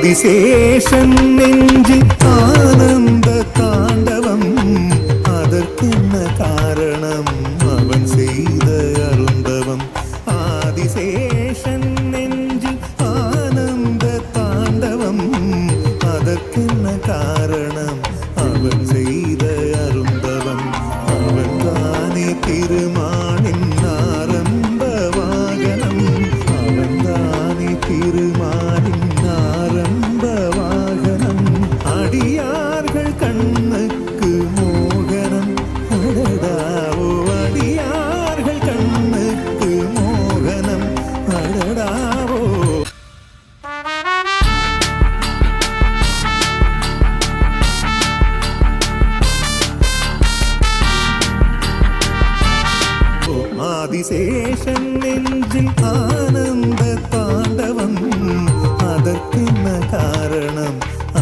ആദിശേഷൻ നെഞ്ചിൽ ആനന്ദ താണ്ഡവം അതற்கென்ன കാരണം അവൻ ചെയ്ത അരുന്തവം ആദിശേഷൻ നെഞ്ചിൽ ആനന്ദ താണ്ഡവം അതற்கென்ன കാരണം അവൻ ചെയ്ത അരുന്തവം അവൻ താനേ തിരുമാനിൻ ആരംഭവാകനം അവൻ താനേ തിരുമാനിൻ ആരംഭവാകനം അടിയാர்கள் കണ്ണുക്ക് മോഹനം അടടാവോ അടിയാர்கள் കണ്ണുക്ക് മോഹനം അടടാവോ ആദിശേഷൻ നെഞ്ചിൽ ആനന്ദ താണ്ഡവം അതற்கென்ன കാരണം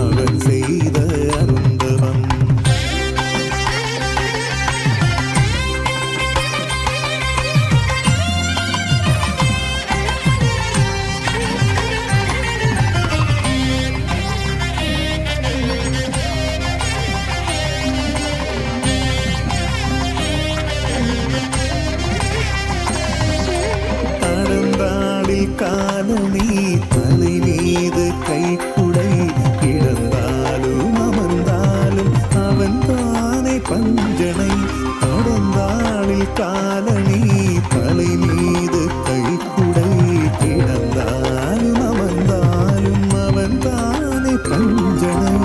അവൻ ചെയ്ത അരുന്തവം காலனி தலை மீது கைக்குடை கிடந்தாலும் அமர்ந்தாலும் அவன் தானே பஞ்சனை கடந்தாளில் காலனி தலை மீது கைக்குடை கிடந்தாலும் அமர்ந்தாலும் அவன் தானே பஞ்சனை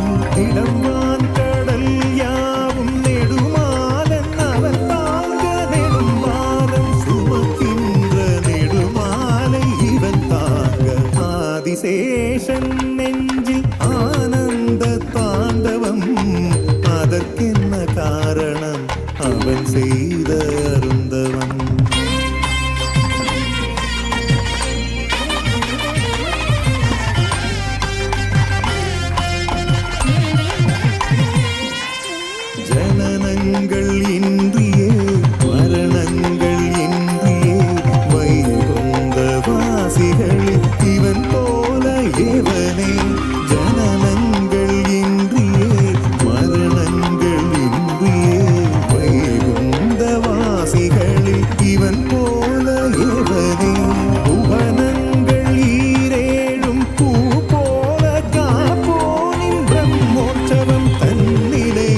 இடம்பான் கடல் யாவும் நெடுமாலன் அவன் தாங்க நெடும்பாலம் சுமக்கின்ற நெடுமாலை ஆதிசேஷன் നെഞ്ചിൽ ആനന്ദ താണ്ഡവം അതற்கென்ன കാരണം അവൻ ചെയ്ത അരുന്തവം ജനനങ്ങൾ ഇന്ദ്രിയേ മരണങ്ങൾ ഇന്ദ്രിയേ വൈകുന്തവാസികളിൽ ഇവൻ ஏவனே ஜனனங்கள் இன்றியே மரணங்கள் இன்றியே வைகுந்தவாசிகளில் இவன் போல ஏவனே புவனங்கள் ஈரேழும் பூ போல காப்போனின் பிரம்மோற்சவம் தன்னிலே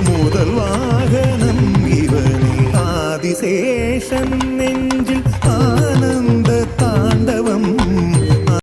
முதல் வாகனம் இவனே ஆதிசேஷன் நெஞ்சில் ஆனந்த